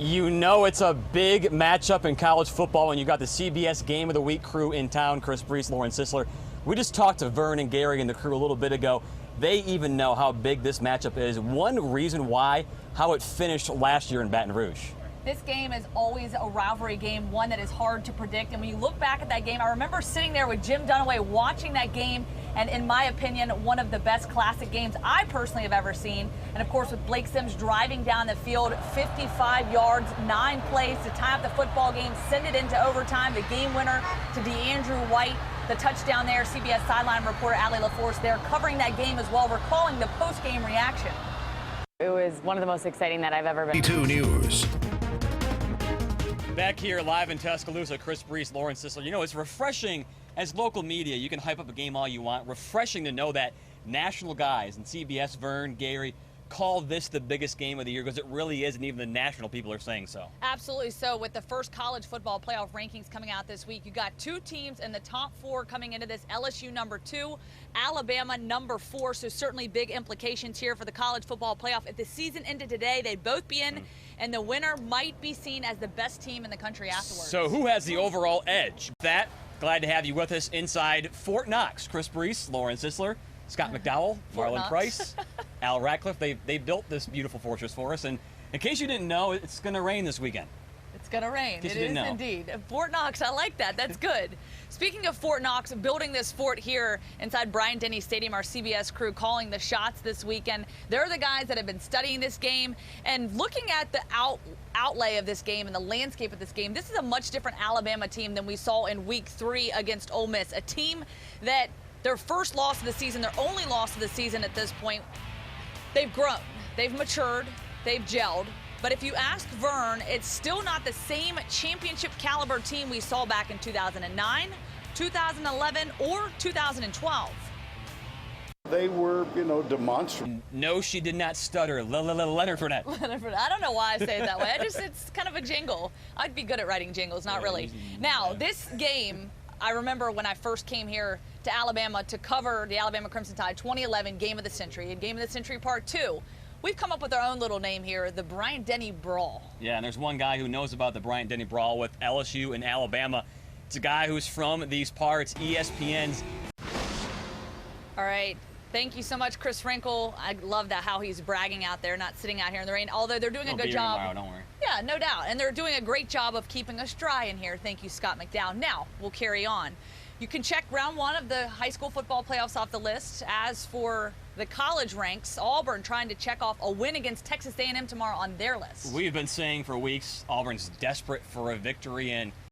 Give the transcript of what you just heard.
You know it's a big matchup in college football when you got the CBS Game of the Week crew in town, Chris Brees, Lauren Sisler. We just talked to Vern and Gary and the crew a little bit ago. They even know how big this matchup is. One reason why, how it finished last year in Baton Rouge. This game is always a rivalry game, one that is hard to predict. And when you look back at that game, I remember sitting there with Jim Dunaway watching that game, and in my opinion, one of the best classic games I personally have ever seen. And of course, with Blake Sims driving down the field, 55 yards, 9 plays to tie up the football game, send it into overtime, the game winner to DeAndrew White, the touchdown there. CBS sideline reporter Allie LaForce there covering that game as well, recalling the post-game reaction. It was one of the most exciting that I've ever been. 2 News. Back here live in Tuscaloosa, Chris Brees, Lauren Sisler. You know, it's refreshing as local media. You can hype up a game all you want. Refreshing to know that national guys and CBS, Vern, Gary, call this the biggest game of the year because it really is, and even the national people are saying so. Absolutely so. With the first college football playoff rankings coming out this week, you got 2 teams in the top 4 coming into this. LSU number 2, Alabama number 4. So certainly big implications here for the college football playoff. If the season ended today, they'd both be in, and the winner might be seen as the best team in the country afterwards. So who has the overall edge? That, glad to have you with us inside Fort Knox. Chris Brees, Lauren Sisler, Scott McDowell, Marlon Price, Al Ratcliffe. They built this beautiful fortress for us. And in case you didn't know, it's going to rain this weekend. It's going to rain. It is know. Indeed. Fort Knox, I like that. That's good. Speaking of Fort Knox, building this fort here inside Bryant-Denny Stadium, our CBS crew calling the shots this weekend. They're the guys that have been studying this game and looking at the outlay of this game and the landscape of this game. This is a much different Alabama team than we saw in Week 3 against Ole Miss, a team that their first loss of the season, their only loss of the season at this point, they've grown, they've matured, they've gelled. But if you ask Vern, it's still not the same championship caliber team we saw back in 2009, 2011, or 2012. They were, demonstrative. No, she did not stutter. Leonard Fournette. I don't know why I say it that way. It's kind of a jingle. I'd be good at writing jingles, not really. Now, this game, I remember when I first came here to Alabama to cover the Alabama Crimson Tide 2011 Game of the Century and Game of the Century Part 2. We've come up with our own little name here, the Bryant-Denny Brawl. Yeah, and there's one guy who knows about the Bryant-Denny Brawl with LSU and Alabama. It's a guy who's from these parts, ESPN's. All right. Thank you so much, Chris Frankel. I love that, how he's bragging out there, not sitting out here in the rain, although they're doing a good job. Tomorrow, don't worry. Yeah, no doubt. And they're doing a great job of keeping us dry in here. Thank you, Scott McDowell. Now, we'll carry on. You can check round 1 of the high school football playoffs off the list. As for the college ranks, Auburn trying to check off a win against Texas A&M tomorrow on their list. We've been saying for weeks Auburn's desperate for a victory, and